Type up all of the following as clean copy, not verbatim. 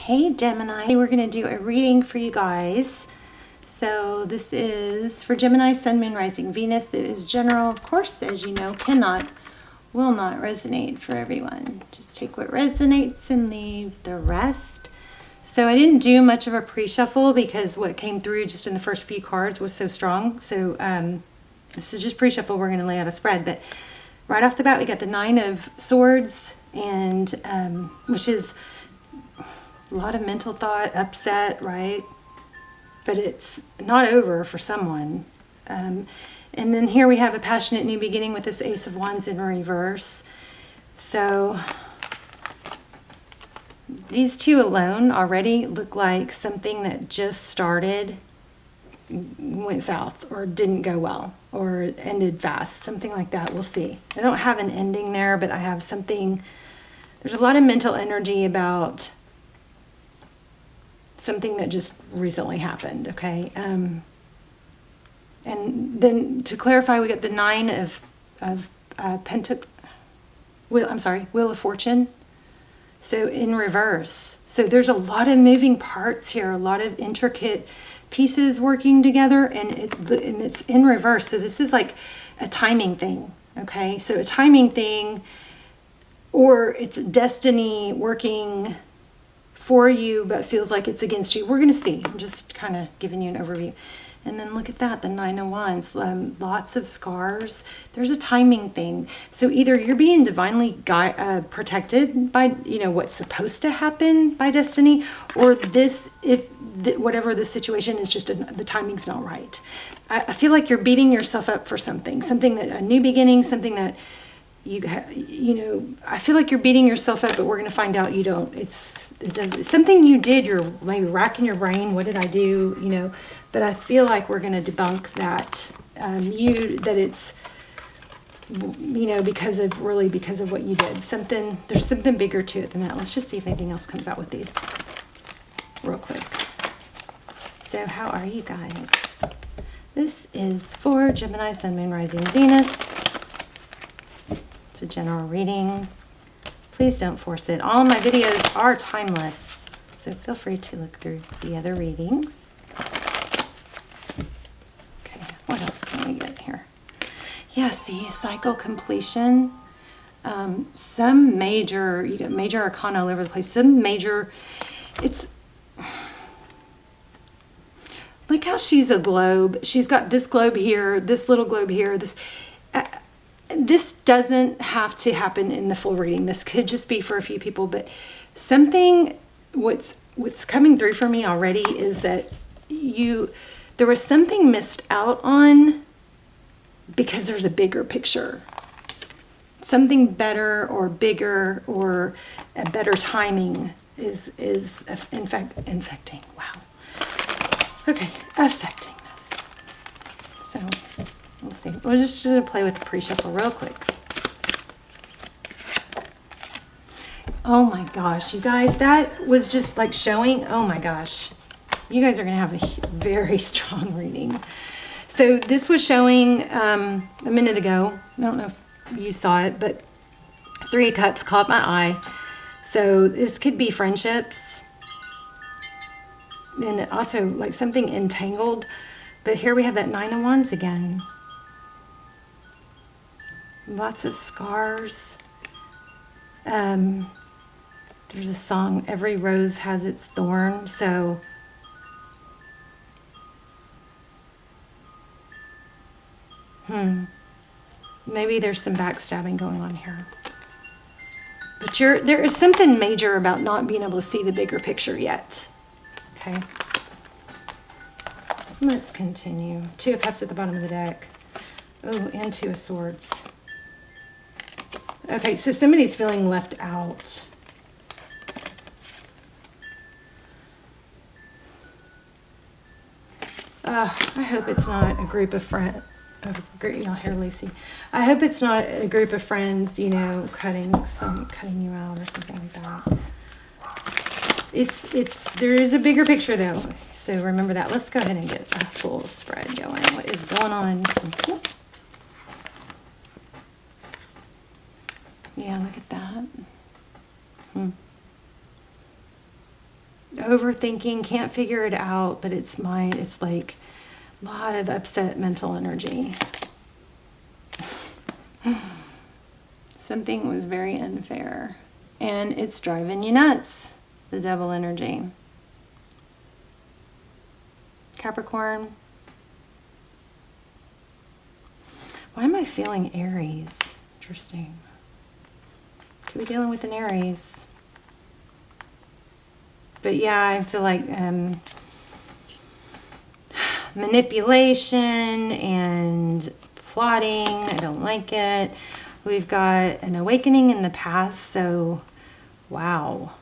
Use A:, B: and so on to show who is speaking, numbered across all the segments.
A: Hey Gemini, we're going to do a reading for you guys. So this is for Gemini, Sun, Moon, Rising, Venus. It is general, of course, as you know, will not resonate for everyone. Just take what resonates and leave the rest. So I didn't do much of a pre-shuffle because what came through just in the first few cards was so strong. So this is just pre-shuffle. We're going to lay out a spread. But right off the bat, we got the Nine of Swords, and which is a lot of mental thought, upset, right? But it's not over for someone. And then here we have a passionate new beginning with this Ace of Wands in reverse. So these two alone already look like something that just started, went south, or didn't go well, or ended fast, something like that. We'll see. I don't have an ending there, but I have something. There's a lot of mental energy about something that just recently happened, okay? And then to clarify, we got the Nine of Wheel of Fortune. So in reverse. So there's a lot of moving parts here, a lot of intricate pieces working together, and it's in reverse. So this is like a timing thing, okay? So a timing thing, or it's destiny working for you but feels like it's against you. We're going to see. I'm just kind of giving you an overview. And then look at that, the Nine of Wands, lots of scars. There's a timing thing. So either you're being divinely protected by, what's supposed to happen by destiny, or whatever the situation is, just the timing's not right. I feel like you're beating yourself up for something that a new beginning, something that I feel like you're beating yourself up, but we're going to find out you don't. It's something you did. You're maybe racking your brain. What did I do? But I feel like we're going to debunk that. That it's, because of what you did. There's something bigger to it than that. Let's just see if anything else comes out with these real quick. So how are you guys? This is for Gemini, Sun, Moon, Rising, Venus. It's a general reading. Please don't force it. All my videos are timeless, so feel free to look through the other readings. Okay, what else can we get here? Yeah, see, cycle completion. Some major, you got major arcana all over the place. It's like how she's a globe. She's got this globe here, this little globe here, this doesn't have to happen in the full reading. This could just be for a few people, but what's coming through for me already is that there was something missed out on because there's a bigger picture. Something better or bigger or a better timing is in fact infecting. Wow. Okay, affecting this. So we'll see. We're just going to play with the pre-shuffle real quick. Oh my gosh, you guys, that was just like showing. Oh my gosh. You guys are going to have a very strong reading. So this was showing a minute ago. I don't know if you saw it, but Three of Cups caught my eye. So this could be friendships. And also like something entangled. But here we have that Nine of Wands again. Lots of scars. There's a song, every rose has its thorn. So maybe there's some backstabbing going on here. But there is something major about not being able to see the bigger picture yet. Okay. Let's continue. Two of Cups at the bottom of the deck. Oh, and Two of Swords. Okay, so somebody's feeling left out. I hope it's not a group of friends. Here, Lucy. I hope it's not a group of friends, cutting you out or something like that. There is a bigger picture though. So remember that. Let's go ahead and get a full spread going. What is going on? Yeah, look at that. overthinking, can't figure it out, but it's mine. It's like a lot of upset mental energy. Something was very unfair, and it's driving you nuts, the devil energy. Capricorn. Why am I feeling Aries? Interesting. Could be dealing with an Aries. But yeah, I feel like manipulation and plotting. I don't like it. We've got an awakening in the past, so wow.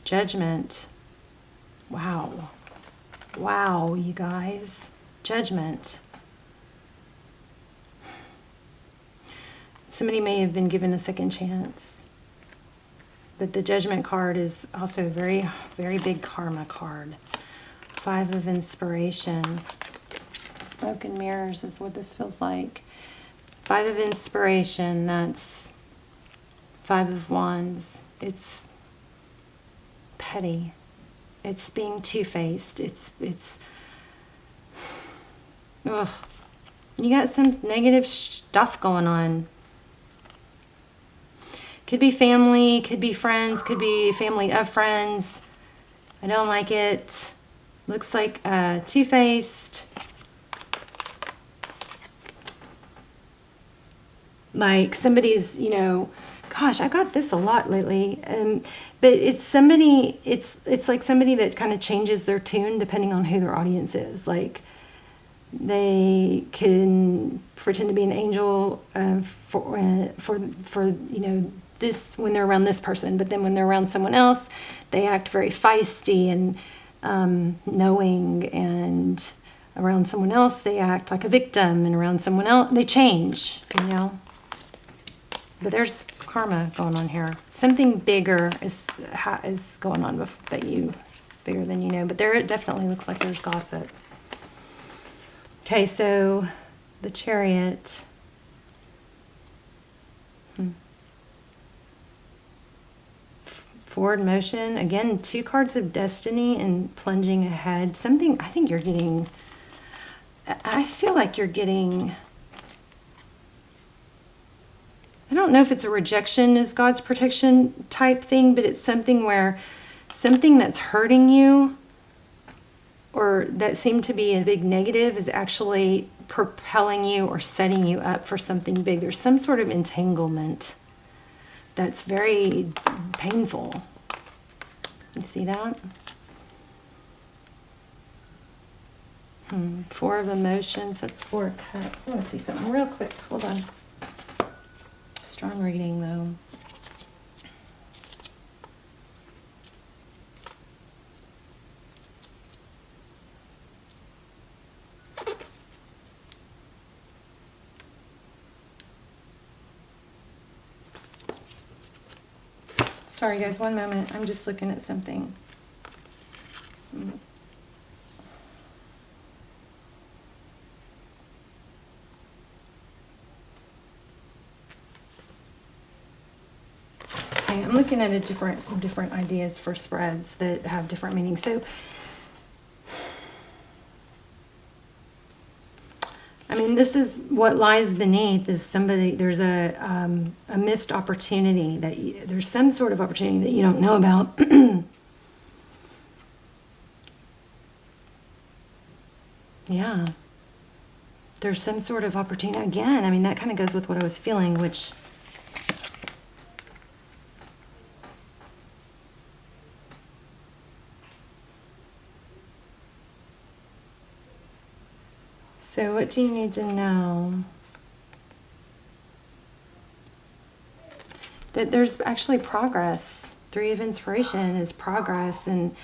A: Judgment. Wow. Wow, you guys. Judgment. Somebody may have been given a second chance. But the Judgment card is also a very, very big karma card. 5 of Inspiration. Smoke and mirrors is what this feels like. 5 of Inspiration, that's 5 of Wands. It's petty. It's being two-faced. It's ugh. You got some negative stuff going on. Could be family, could be friends, could be family of friends. I don't like it. Looks like two-faced. Like somebody's, you know, gosh, I got this a lot lately. But it's somebody, it's like somebody that kind of changes their tune depending on who their audience is. Like they can pretend to be an angel for you know, this when they're around this person, but then when they're around someone else, they act very feisty and knowing, and around someone else they act like a victim, and around someone else they change, you know. But there's karma going on here. Something bigger is going on bigger than you know. But there it definitely looks like there's gossip. Okay, so the Chariot. Forward motion. Again, 2 cards of destiny and plunging ahead. Something, I think you're getting, I feel like you're getting, I don't know if it's a rejection is God's protection type thing, but it's something where something that's hurting you or that seemed to be a big negative is actually propelling you or setting you up for something big. There's some sort of entanglement that's very painful. You see that? 4 of Emotions, that's 4 of Cups. I want to see something real quick. Hold on. Strong reading though. Sorry guys, one moment. I'm just looking at something. Okay, I'm looking at some different ideas for spreads that have different meanings. So, I mean, this is what lies beneath is there's a missed opportunity, there's some sort of opportunity that you don't know about. Yeah. There's some sort of opportunity. Again, I mean, that kind of goes with what I was feeling, which... So what do you need to know? That there's actually progress. 3 of Inspiration is progress. And,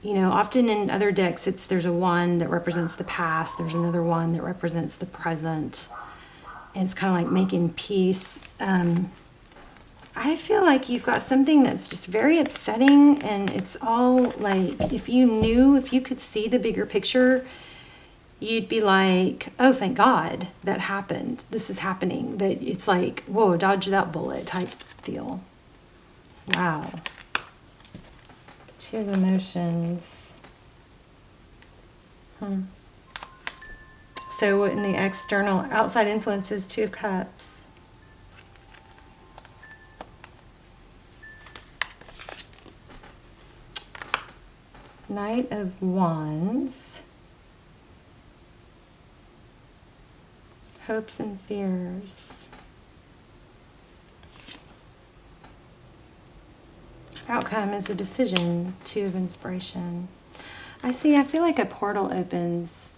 A: you know, often in other decks, there's a 1 that represents the past. There's another 1 that represents the present. And it's kind of like making peace. I feel like you've got something that's just very upsetting. And it's all like, if you could see the bigger picture, you'd be like, oh, thank God that happened. This is happening. That it's like, whoa, dodge that bullet type feel. Wow. Two of emotions. So in the external, outside influences, Two of Cups. Knight of Wands. Hopes and fears. Outcome is a decision. Two of Inspiration. I feel like a portal opens.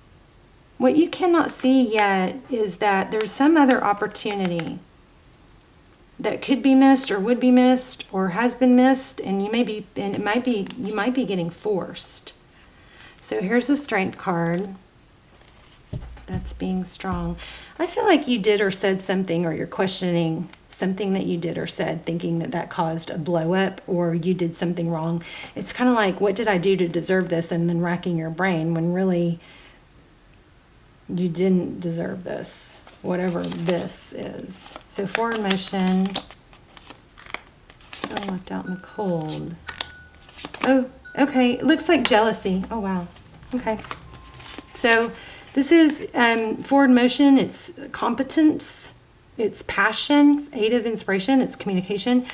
A: What you cannot see yet is that there's some other opportunity that could be missed or would be missed or has been missed, and you might be getting forced. So here's a Strength card. That's being strong. I feel like you did or said something, or you're questioning something that you did or said, thinking that caused a blow up, or you did something wrong. It's kind of like, what did I do to deserve this? And then racking your brain when really you didn't deserve this, whatever this is. So forward motion. Oh, left out in the cold. Oh, okay. It looks like jealousy. Oh, wow. Okay. So this is forward motion. It's competence. It's passion. Eight of Inspiration. It's communication.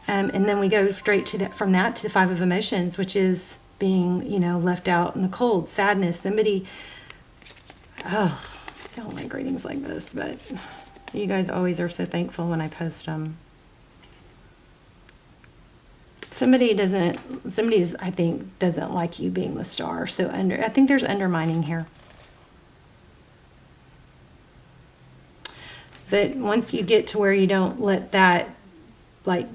A: And then we go straight to that, from that to the Five of Emotions, which is being, left out in the cold. Sadness. Somebody... Oh, I don't like readings like this, but you guys always are so thankful when I post them. Somebody's, I think, doesn't like you being the star. So I think there's undermining here. But once you get to where you don't let that, like,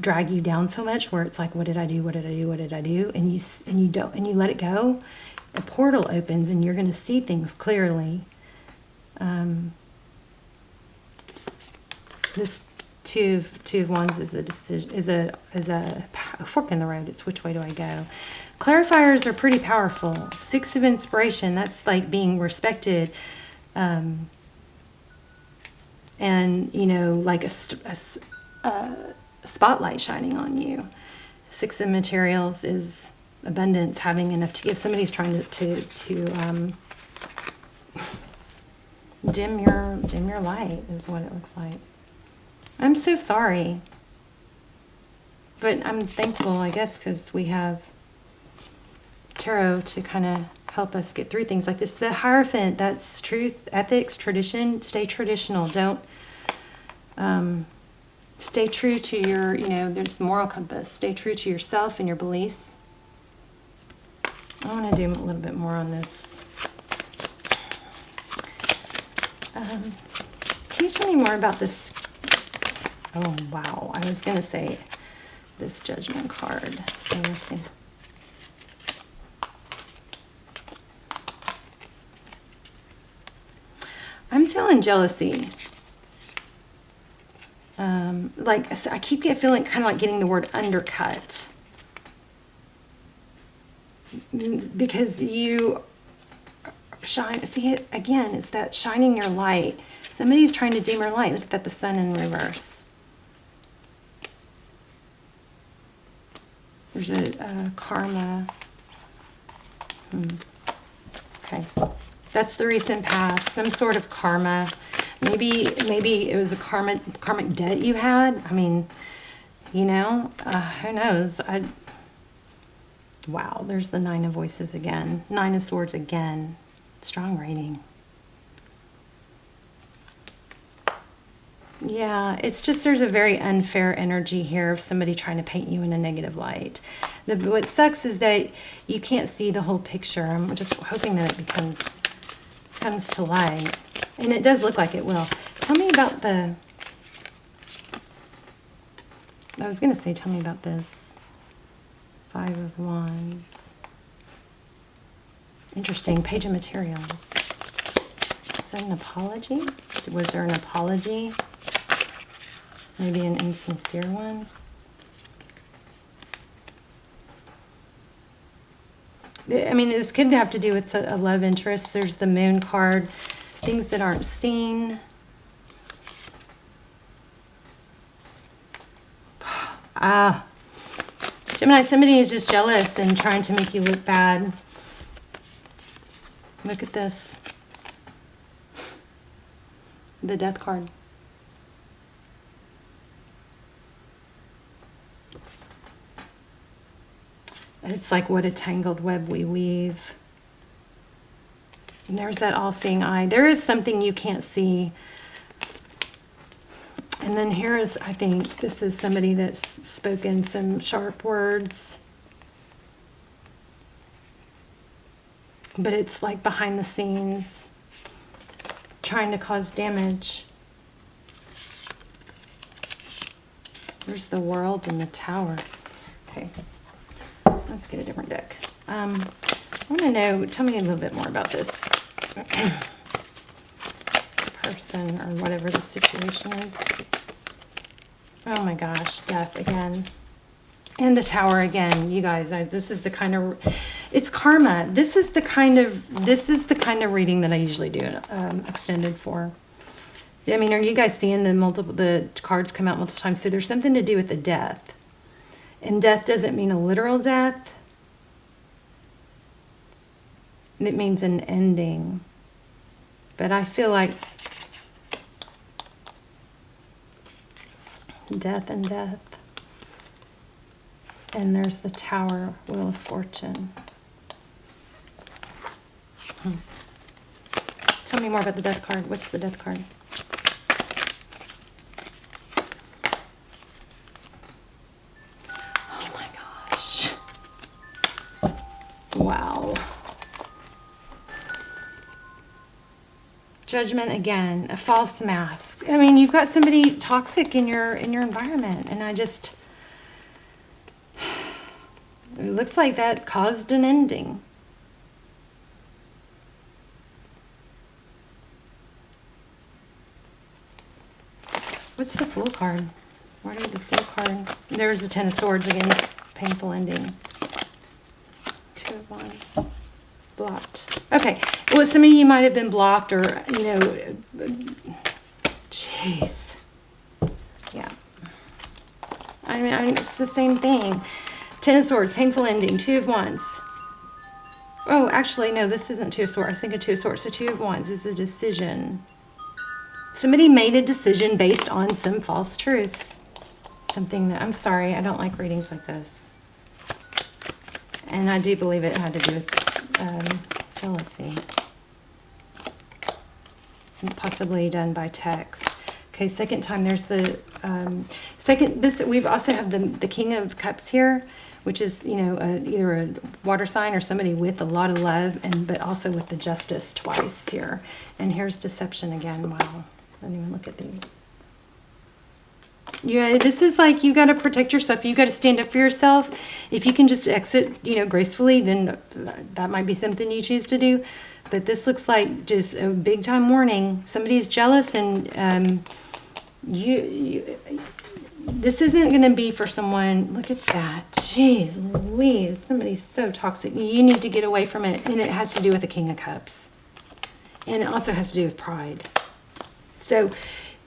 A: drag you down so much, where it's like, what did I do? What did I do? What did I do? And you let it go, a portal opens and you're going to see things clearly. This two of Wands is a decision, is a fork in the road. It's which way do I go? Clarifiers are pretty powerful. Six of Inspiration. That's like being respected, and like a spotlight shining on you. Six of Materials is abundance, having enough to give. Somebody's trying to dim your light is what it looks like. I'm so sorry, but I'm thankful, I guess, because we have tarot to kind of help us get through things like this. The Hierophant, that's truth, ethics, tradition. Stay traditional. Don't stay true to your, there's moral compass. Stay true to yourself and your beliefs. I want to do a little bit more on this. Can you tell me more about this? Oh, wow. I was going to say this Judgment card. So let's see. I'm feeling jealousy. I keep feeling kind of like getting the word undercut. Because you shine. See it again, it's that shining your light. Somebody's trying to dim your light. Look at that, the sun in reverse. There's a karma. Okay. That's the recent past. Some sort of karma. Maybe it was a karmic debt you had. I mean, who knows? Wow, there's the Nine of Voices again. Nine of Swords again. Strong reading. Yeah, it's just there's a very unfair energy here of somebody trying to paint you in a negative light. What sucks is that you can't see the whole picture. I'm just hoping that it comes to light. And it does look like it will. Tell me about tell me about this. Five of Wands. Interesting. Page of Materials. Is that an apology? Was there an apology? Maybe an insincere one? I mean, this could have to do with a love interest. There's the Moon card. Things that aren't seen. Gemini, somebody is just jealous and trying to make you look bad. Look at this. The Death card. It's like, what a tangled web we weave. And there's that all-seeing eye. There is something you can't see. And then here is, I think, this is somebody that's spoken some sharp words. But it's like behind the scenes, trying to cause damage. There's the World and the Tower. Okay. Let's get a different deck. I want to know, tell me a little bit more about this person or whatever the situation is. Oh my gosh, Death again. And the Tower again. You guys, this is the kind of, it's karma. This is the kind of reading that I usually do extended for. I mean, are you guys seeing the cards come out multiple times? So there's something to do with the death. And death doesn't mean a literal death. It means an ending. But I feel like death and death. And there's the Tower, Wheel of Fortune. Tell me more about the Death card. What's the Death card? Wow. Judgment again, a false mask. I mean, you've got somebody toxic in your environment, and it looks like that caused an ending. What's the Fool card? Where did the Fool card? There's the Ten of Swords again, painful ending. Two of Wands. Blocked. Okay. Well, some of you might have been blocked or, jeez. Yeah. I mean, it's the same thing. Ten of Swords, painful ending. Two of Wands. Oh, actually, no, this isn't Two of Swords. I was thinking Two of Swords. So Two of Wands is a decision. Somebody made a decision based on some false truths. Something that, I'm sorry, I don't like readings like this. And I do believe it had to do with jealousy. And possibly done by text. Okay, second time, there's the we've also have the King of Cups here, which is, either a water sign or somebody with a lot of love, but also with the Justice twice here. And here's Deception again. Wow. I didn't even look at these. Yeah, this is like, you got to protect yourself. You got to stand up for yourself. If you can just exit, gracefully, then that might be something you choose to do. But this looks like just a big time warning. Somebody's jealous, and this isn't going to be for someone. Look at that. Jeez Louise, somebody's so toxic. You need to get away from it. And it has to do with the King of Cups. And it also has to do with pride. So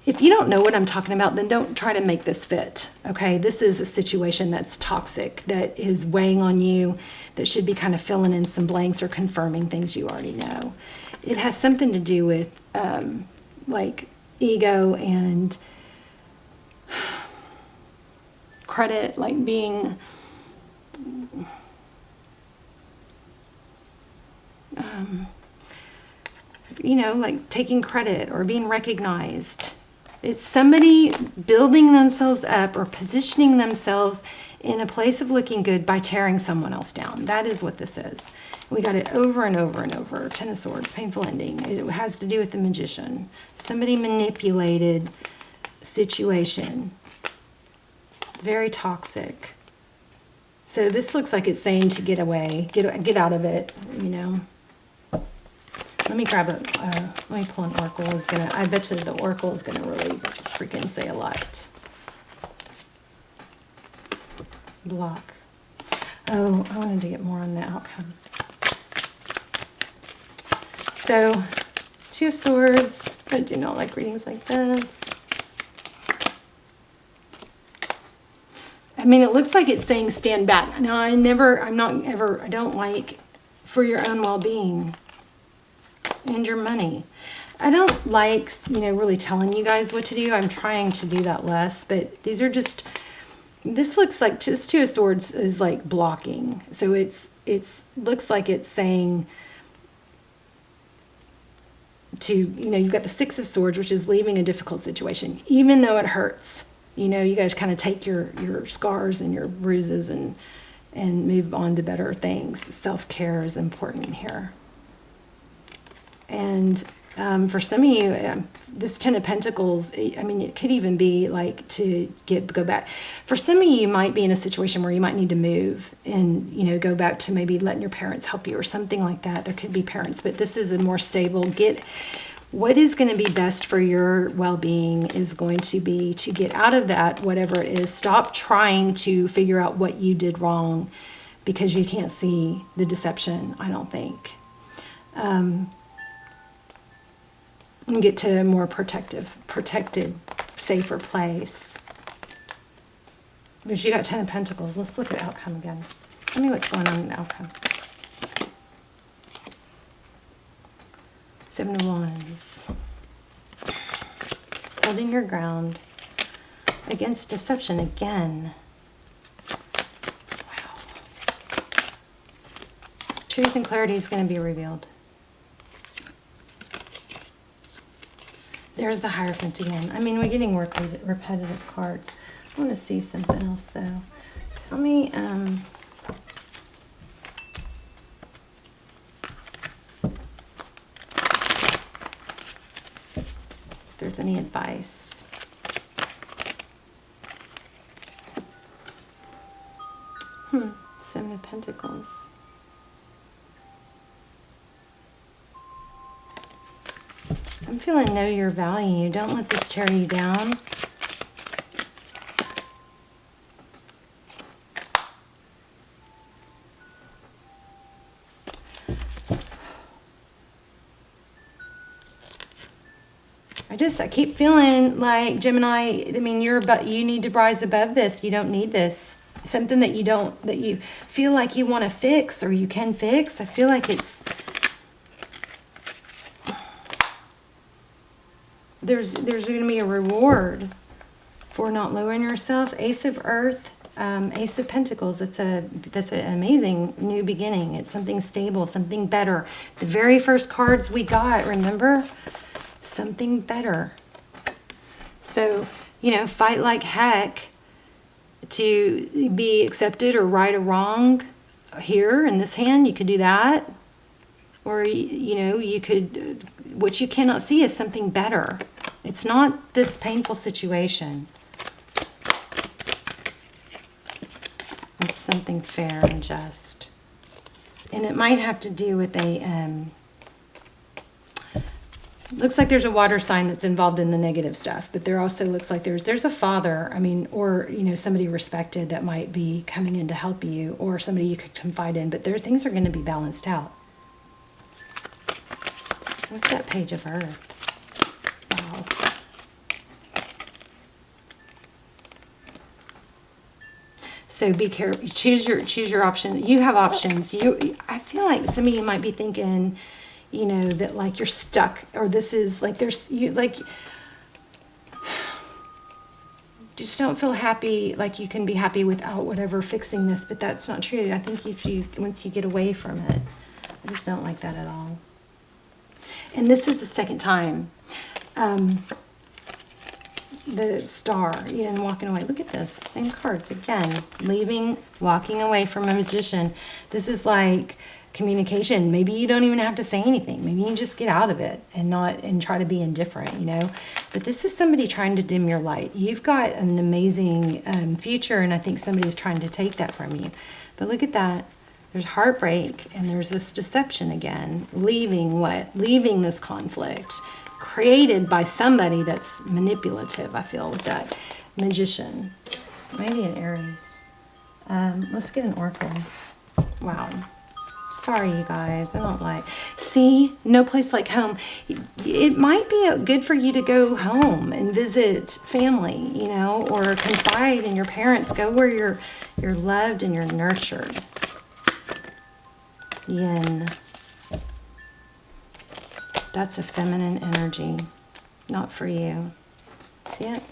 A: if you don't know what I'm talking about, then don't try to make this fit, okay? This is a situation that's toxic, that is weighing on you, that should be kind of filling in some blanks or confirming things you already know. It has something to do with, like, ego and credit, like being... like taking credit or being recognized. It's somebody building themselves up or positioning themselves in a place of looking good by tearing someone else down. That is what this is. We got it over and over and over. Ten of Swords, painful ending. It has to do with the Magician. Somebody manipulated situation. Very toxic. So this looks like it's saying to get away, get out of it, Let me grab let me pull an oracle. I bet you the oracle is gonna really freaking say a lot. Block. Oh, I wanted to get more on the outcome. So, Two of Swords. I do not like readings like this. I mean, it looks like it's saying stand back. Now, I don't like for your own well-being and your money. I don't like, really telling you guys what to do. I'm trying to do that less, but these are just, this looks like, just Two of Swords is like blocking. So it's looks like it's saying to, you've got the Six of Swords, which is leaving a difficult situation, even though it hurts. You guys kind of take your scars and your bruises and move on to better things. Self-care is important here. And for some of you, this Ten of Pentacles, I mean, it could even be like to go back. For some of you might be in a situation where you might need to move and, go back to maybe letting your parents help you or something like that. There could be parents, but this is a more stable, what is going to be best for your well-being is going to be to get out of that, whatever it is. Stop trying to figure out what you did wrong because you can't see the deception, I don't think. And get to a more protected, safer place. Because you got Ten of Pentacles. Let's look at outcome again. Tell me what's going on in the outcome. Seven of Wands. Holding your ground against deception again. Wow. Truth and clarity is going to be revealed. There's the Hierophant again. I mean, we're getting repetitive cards. I want to see something else, though. Tell me, if there's any advice. Seven of Pentacles. I'm feeling know your value. Don't let this tear you down. I keep feeling like, Gemini, I mean, you need to rise above this. You don't need this. Something that you feel like you want to fix or you can fix. I feel like there's going to be a reward for not lowering yourself. Ace of Earth, Ace of Pentacles. That's an amazing new beginning. It's something stable, something better. The very first cards we got, remember? Something better. So, fight like heck to be accepted or right or wrong here in this hand. You could do that. Or, you could, what you cannot see is something better. It's not this painful situation. It's something fair and just. And it might have to do with looks like there's a water sign that's involved in the negative stuff, but there also looks like there's a father, or, somebody respected that might be coming in to help you, or somebody you could confide in, but things are going to be balanced out. What's that Page of Earth? Wow. So be careful. Choose your option. You have options. I feel like some of you might be thinking, that like you're stuck, or this is like just don't feel happy, like you can be happy without whatever fixing this, but that's not true. I think once you get away from it, I just don't like that at all. And this is the second time. The Star, and walking away. Look at this. Same cards again. Leaving, walking away from a Magician. This is like communication. Maybe you don't even have to say anything. Maybe you can just get out of it and try to be indifferent, But this is somebody trying to dim your light. You've got an amazing future, and I think somebody's trying to take that from you. But look at that. There's heartbreak, and there's this deception again. Leaving what? Leaving this conflict created by somebody that's manipulative, I feel, with that Magician. Maybe an Aries. Let's get an Oracle. Wow. Sorry, you guys. I don't like. See, no place like home. It might be good for you to go home and visit family, you know, or confide in your parents. Go where you're loved and you're nurtured. Yin. That's a feminine energy. Not for you. See it?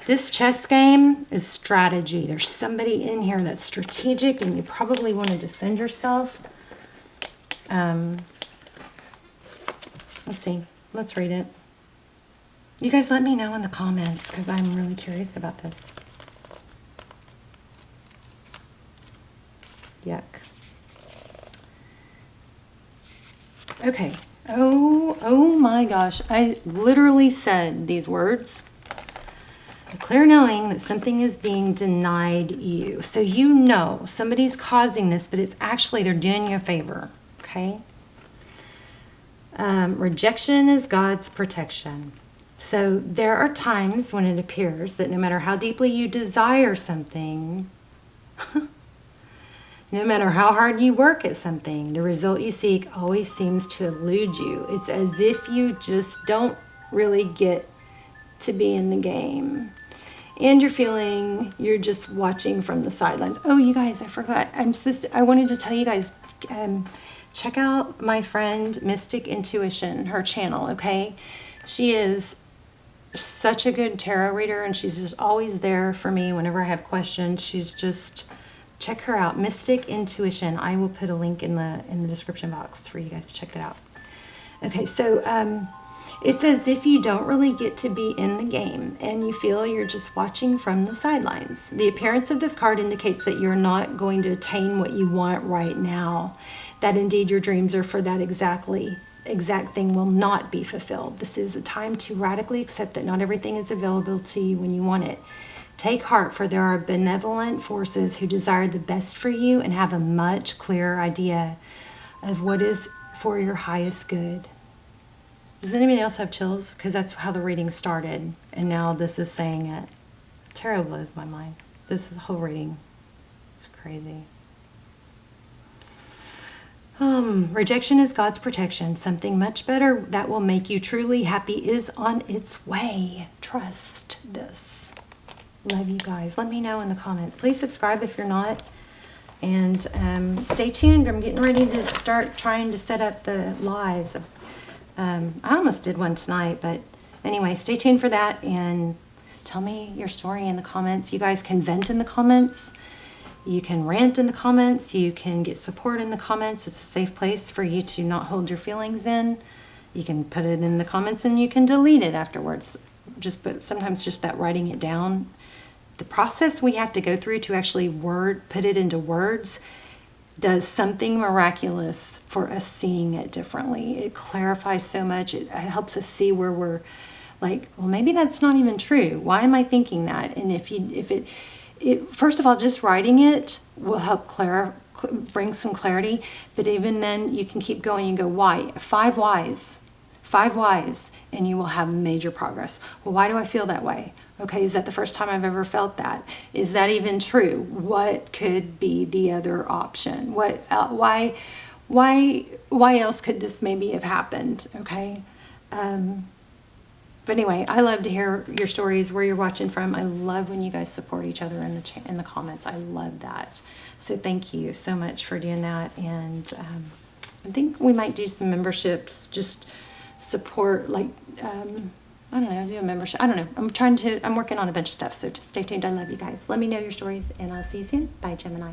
A: This chess game is strategy. There's somebody in here that's strategic and you probably want to defend yourself. Let's see. Let's read it. You guys let me know in the comments because I'm really curious about this. Yuck. Okay. Oh my gosh. I literally said these words. A clear knowing that something is being denied you. So you know somebody's causing this, but it's actually they're doing you a favor. Okay? Rejection is God's protection. So there are times when it appears that no matter how deeply you desire something, no matter how hard you work at something, the result you seek always seems to elude you. It's as if you just don't really get to be in the game. And you're feeling you're just watching from the sidelines. Oh, you guys, I forgot. I wanted to tell you guys, check out my friend Mystic Intuition, her channel, okay? She is such a good tarot reader and she's just always there for me whenever I have questions. She's just, check her out, Mystic Intuition. I will put a link in the description box for you guys to check that out. Okay, so it's as if you don't really get to be in the game and you feel you're just watching from the sidelines. The appearance of this card indicates that you're not going to attain what you want right now. That indeed your dreams are for that exact thing will not be fulfilled. This is a time to radically accept that not everything is available to you when you want it. Take heart, for there are benevolent forces who desire the best for you and have a much clearer idea of what is for your highest good. Does anybody else have chills? Because that's how the reading started, and now this is saying it. Tarot blows my mind. This whole reading is crazy. Rejection is God's protection. Something much better that will make you truly happy is on its way. Trust this. Love you guys. Let me know in the comments. Please subscribe if you're not. And stay tuned. I'm getting ready to start trying to set up the lives. I almost did one tonight, but anyway, stay tuned for that and tell me your story in the comments. You guys can vent in the comments. You can rant in the comments. You can get support in the comments. It's a safe place for you to not hold your feelings in. You can put it in the comments and you can delete it afterwards. But sometimes just that writing it down, the process we have to go through to actually put it into words does something miraculous for us seeing it differently. It clarifies so much. It helps us see where we're like, well, maybe that's not even true. Why am I thinking that? And if it first of all, just writing it will help bring some clarity. But even then, you can keep going and go, why? 5 whys, and you will have major progress. Well, why do I feel that way? Okay, is that the first time I've ever felt that? Is that even true? What could be the other option? Why else could this maybe have happened? Okay. But anyway, I love to hear your stories, where you're watching from. I love when you guys support each other in the comments. I love that. So thank you so much for doing that. And I think we might do some memberships, just support, like, I don't know, do a membership. I don't know. I'm working on a bunch of stuff. So just stay tuned. I love you guys. Let me know your stories and I'll see you soon. Bye, Gemini.